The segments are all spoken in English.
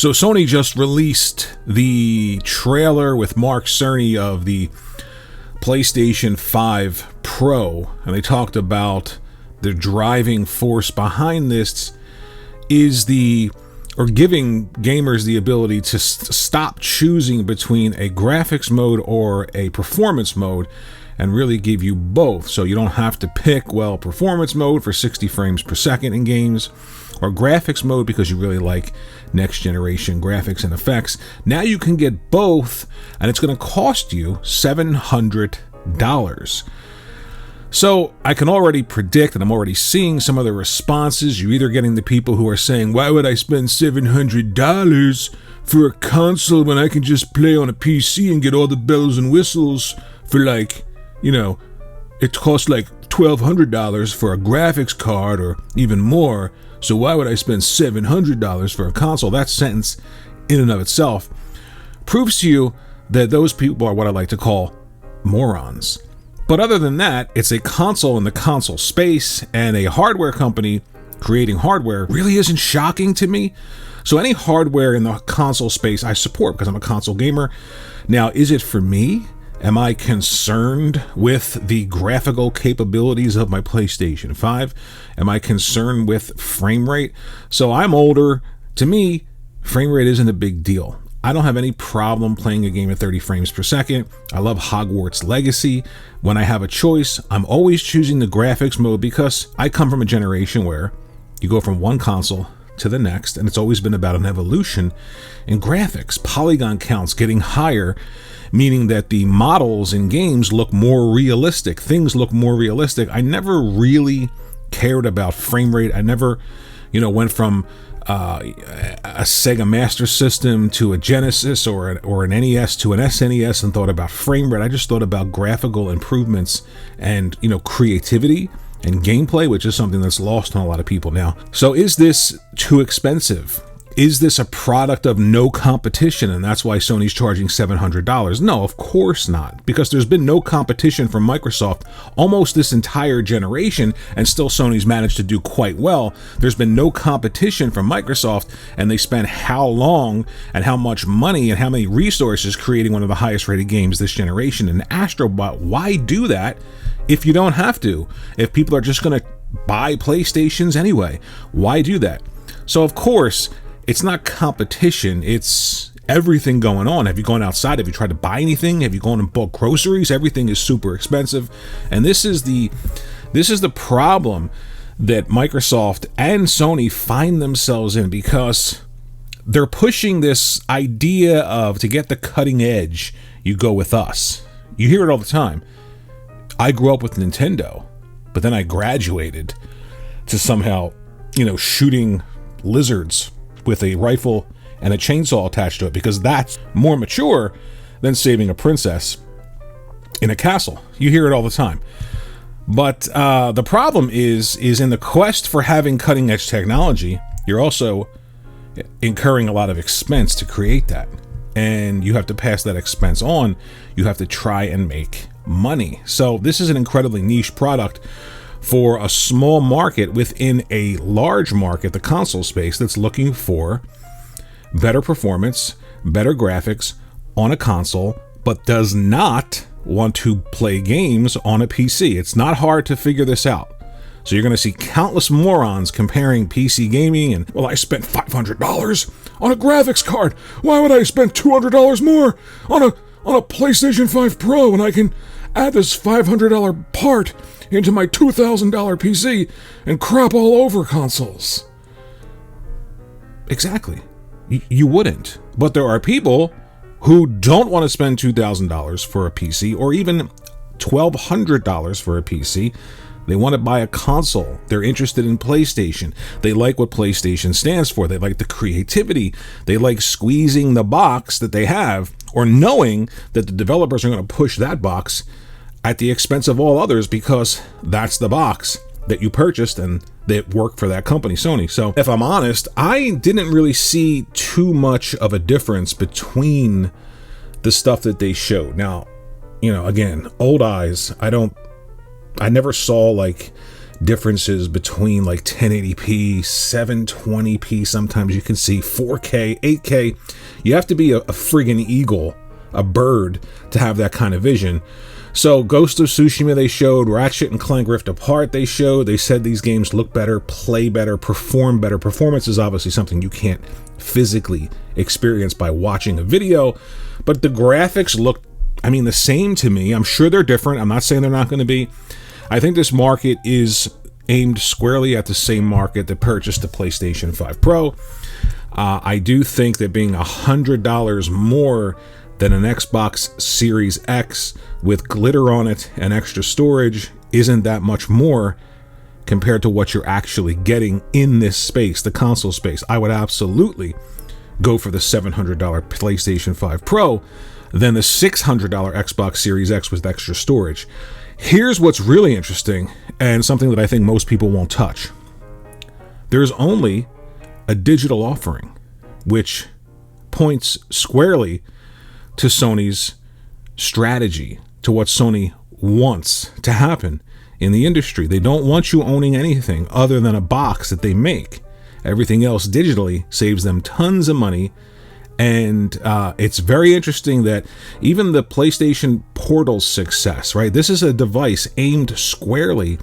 So Sony just released the trailer with Mark Cerny of the PlayStation 5 Pro, and they talked about the driving force behind this is giving gamers the ability to stop choosing between a graphics mode or a performance mode and really give you both. So you don't have to pick, well, performance mode for 60 frames per second in games or graphics mode because you really like next generation graphics and effects. Now you can get both, and it's going to cost you $700. So I can already predict, and I'm already seeing some of the responses. You're either getting the people who are saying, why would I spend $700 for a console when I can just play on a PC and get all the bells and whistles for like, it costs like $1,200 for a graphics card or even more. So why would I spend $700 for a console? That sentence in and of itself proves to you that those people are what I like to call morons. But other than that, it's a console in the console space, and a hardware company creating hardware really isn't shocking to me. So any hardware in the console space I support because I'm a console gamer. Now, is it for me? Am I concerned with the graphical capabilities of my PlayStation 5? Am I concerned with frame rate? So I'm older. To me, frame rate isn't a big deal. I don't have any problem playing a game at 30 frames per second. I love Hogwarts Legacy. When I have a choice, I'm always choosing the graphics mode because I come from a generation where you go from one console to the next, and it's always been about an evolution in graphics. Polygon counts getting higher, meaning that the models in games look more realistic. Things look more realistic. I never really cared about frame rate. I never, went from a Sega Master System to a Genesis or an NES to an SNES and thought about frame rate. I just thought about graphical improvements and, creativity and gameplay, which is something that's lost on a lot of people now. So is this too expensive? Is this a product of no competition, and that's why Sony's charging $700? No, of course not, because there's been no competition from Microsoft almost this entire generation, and still Sony's managed to do quite well. There's been no competition from Microsoft, and they spent how long and how much money and how many resources creating one of the highest rated games this generation in Astrobot. Why do that if you don't have to? If people are just going to buy PlayStations anyway, why do that? So of course, it's not competition, it's everything going on. Have you gone outside? Have you tried to buy anything? Have you gone and bought groceries? Everything is super expensive. And this is the problem that Microsoft and Sony find themselves in, because they're pushing this idea of, to get the cutting edge, you go with us. You hear it all the time. I grew up with Nintendo, but then I graduated to somehow, shooting lizards with a rifle and a chainsaw attached to it, because that's more mature than saving a princess in a castle. You hear it all the time. But the problem is in the quest for having cutting edge technology, you're also incurring a lot of expense to create that. And you have to pass that expense on. You have to try and make money. So this is an incredibly niche product for a small market within a large market, the console space, that's looking for better performance, better graphics on a console, but does not want to play games on a PC. It's not hard to figure this out. So you're going to see countless morons comparing PC gaming and, well, I spent $500 on a graphics card. Why would I spend $200 more on a PlayStation 5 Pro when I can add this $500 part into my $2,000 PC and crap all over consoles? Exactly. You wouldn't. But there are people who don't want to spend $2,000 for a PC or even $1,200 for a PC. They want to buy a console. They're interested in PlayStation. They like what PlayStation stands for. They like the creativity. They like squeezing the box that they have, or knowing that the developers are going to push that box at the expense of all others, because that's the box that you purchased and that work for that company, Sony. So if I'm honest, I didn't really see too much of a difference between the stuff that they showed. Now, again, old eyes, I never saw like differences between like 1080p, 720p, sometimes you can see 4K, 8K. You have to be a friggin' eagle, a bird, to have that kind of vision. So Ghost of Tsushima they showed, Ratchet and Clank Rift Apart they showed. They said these games look better, play better, perform better. Performance is obviously something you can't physically experience by watching a video, but the graphics look, the same to me. I'm sure they're different. I'm not saying they're not going to be. I think this market is aimed squarely at the same market that purchased the PlayStation 5 Pro. I do think that being $100 more than an Xbox Series X with glitter on it and extra storage isn't that much more compared to what you're actually getting in this space, the console space. I would absolutely go for the $700 PlayStation 5 Pro than the $600 Xbox Series X with extra storage. Here's what's really interesting, and something that I think most people won't touch. There's only a digital offering, which points squarely to Sony's strategy, to what Sony wants to happen in the industry. They don't want you owning anything other than a box that they make. Everything else digitally saves them tons of money. And it's very interesting that even the PlayStation Portal's success, right? This is a device aimed squarely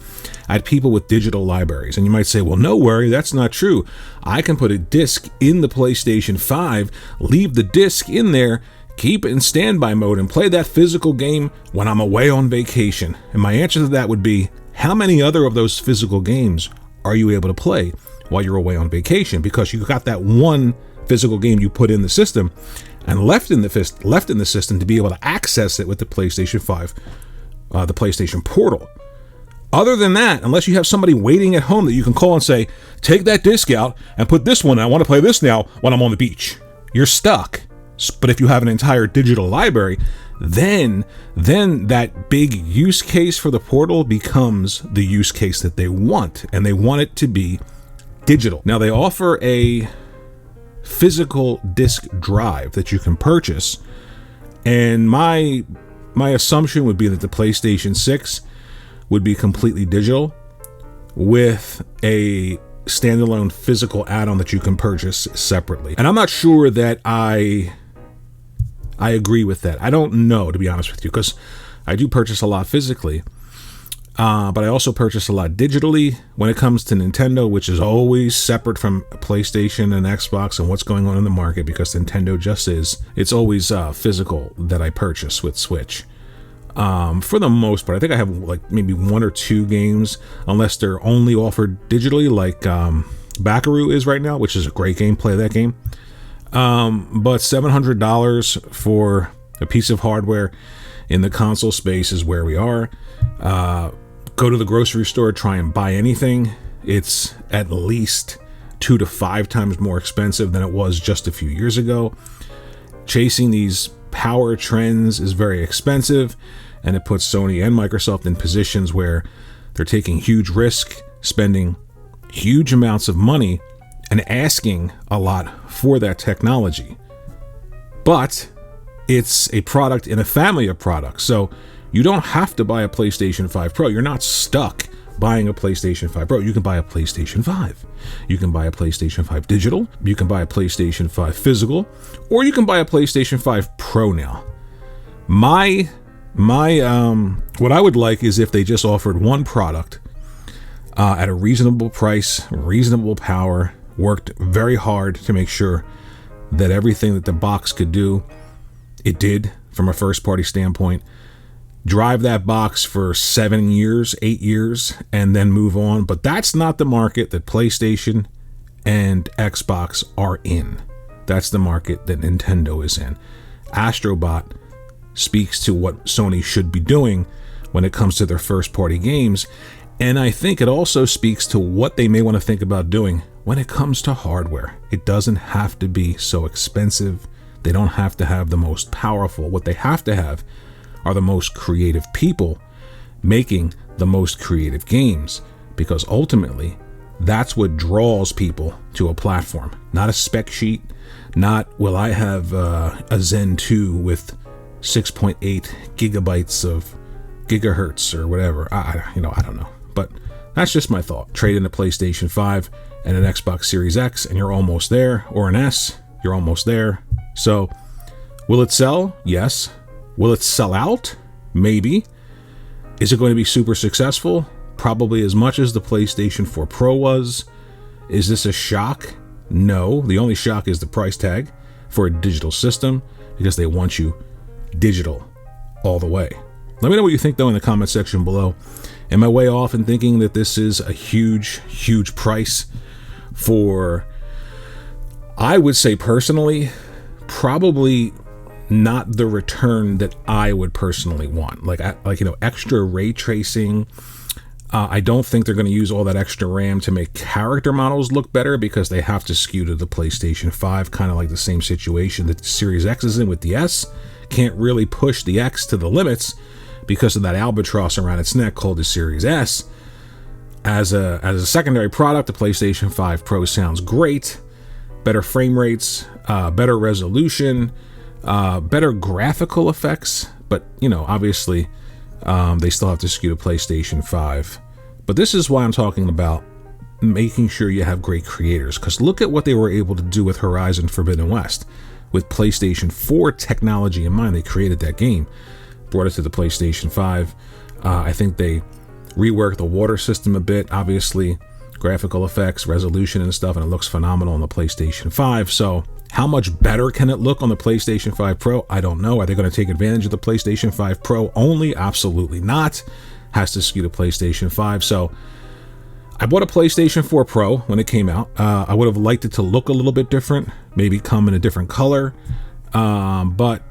at people with digital libraries. And you might say, well, no worry, that's not true. I can put a disc in the PlayStation 5, leave the disc in there, keep it in standby mode, and play that physical game when I'm away on vacation. And my answer to that would be, how many other of those physical games are you able to play while you're away on vacation? Because you got that one physical game you put in the system and left in the system to be able to access it with the PlayStation 5, the PlayStation Portal. Other than that, unless you have somebody waiting at home that you can call and say, take that disc out and put this one, I want to play this now when I'm on the beach, you're stuck. But if you have an entire digital library, then that big use case for the Portal becomes the use case that they want, and they want it to be digital. Now, they offer a physical disk drive that you can purchase, and my assumption would be that the PlayStation 6 would be completely digital with a standalone physical add-on that you can purchase separately. And I'm not sure that I agree with that. I don't know, to be honest with you, because I do purchase a lot physically, but I also purchase a lot digitally when it comes to Nintendo, which is always separate from PlayStation and Xbox and what's going on in the market, because Nintendo just is. It's always physical that I purchase with Switch. For the most part, I think I have like maybe one or two games, unless they're only offered digitally, like Baccaru is right now, which is a great game. Play that game. But $700 for a piece of hardware in the console space is where we are. Go to the grocery store, try and buy anything. It's at least 2 to 5 times more expensive than it was just a few years ago. Chasing these power trends is very expensive, and it puts Sony and Microsoft in positions where they're taking huge risk, spending huge amounts of money, and asking a lot for that technology. But it's a product in a family of products, so you don't have to buy a PlayStation 5 Pro. You're not stuck buying a PlayStation 5 Pro. You can buy a PlayStation 5. You can buy a PlayStation 5 digital. You can buy a PlayStation 5 physical, or you can buy a PlayStation 5 Pro now. My what I would like is if they just offered one product at a reasonable price, reasonable power, worked very hard to make sure that everything that the box could do, it did from a first-party standpoint. Drive that box for 7 years, 8 years, and then move on. But that's not the market that PlayStation and Xbox are in. That's the market that Nintendo is in. Astrobot speaks to what Sony should be doing when it comes to their first-party games. And I think it also speaks to what they may want to think about doing when it comes to hardware. It doesn't have to be so expensive. They don't have to have the most powerful. What they have to have are the most creative people making the most creative games, because ultimately that's what draws people to a platform. Not a spec sheet, not will I have a Zen 2 with 6.8 gigabytes of gigahertz or whatever. I don't know, but That's just my thought. Trade in a PlayStation 5 and an Xbox Series X and you're almost there, or an S, you're almost there. So, will it sell? Yes. Will it sell out? Maybe. Is it going to be super successful? Probably as much as the PlayStation 4 Pro was. Is this a shock? No. The only shock is the price tag for a digital system, because they want you digital all the way. Let me know what you think, though, in the comment section below. Am I way off in thinking that this is a huge, huge price for, I would say personally, probably not the return that I would personally want. Like extra ray tracing. I don't think they're going to use all that extra RAM to make character models look better, because they have to skew to the PlayStation 5, kind of like the same situation that the Series X is in with the S. Can't really push the X to the limits because of that albatross around its neck called the Series S. As a secondary product, the PlayStation 5 Pro sounds great. Better frame rates, better resolution, better graphical effects, but obviously they still have to skew to PlayStation 5. But this is why I'm talking about making sure you have great creators, because look at what they were able to do with Horizon Forbidden West. With PlayStation 4 technology in mind, they created that game, brought it to the PlayStation 5. I think they reworked the water system a bit, obviously graphical effects, resolution and stuff, and it looks phenomenal on the PlayStation 5. So how much better can it look on the PlayStation 5 Pro? I don't know. Are they going to take advantage of the PlayStation 5 Pro only? Absolutely not. Has to skew to PlayStation 5. So I bought a PlayStation 4 Pro when it came out. I would have liked it to look a little bit different, maybe come in a different color, but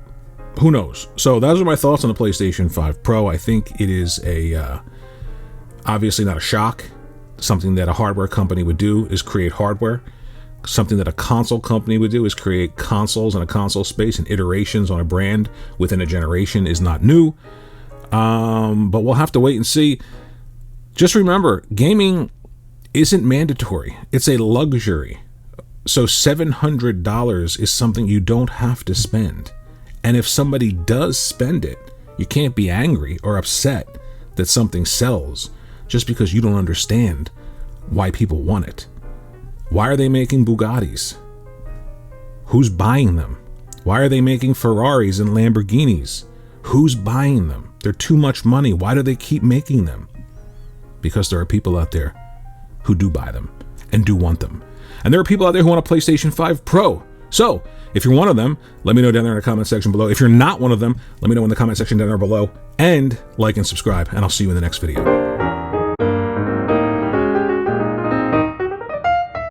who knows? So those are my thoughts on the PlayStation 5 Pro. I think it is obviously not a shock. Something that a hardware company would do is create hardware. Something that a console company would do is create consoles in a console space, and iterations on a brand within a generation is not new. But we'll have to wait and see. Just remember, gaming isn't mandatory. It's a luxury. So $700 is something you don't have to spend. And if somebody does spend it, you can't be angry or upset that something sells just because you don't understand why people want it. Why are they making Bugattis? Who's buying them? Why are they making Ferraris and Lamborghinis? Who's buying them? They're too much money. Why do they keep making them? Because there are people out there who do buy them and do want them. And there are people out there who want a PlayStation 5 Pro. So if you're one of them, let me know down there in the comment section below. If you're not one of them, let me know in the comment section down there below. And like and subscribe, and I'll see you in the next video.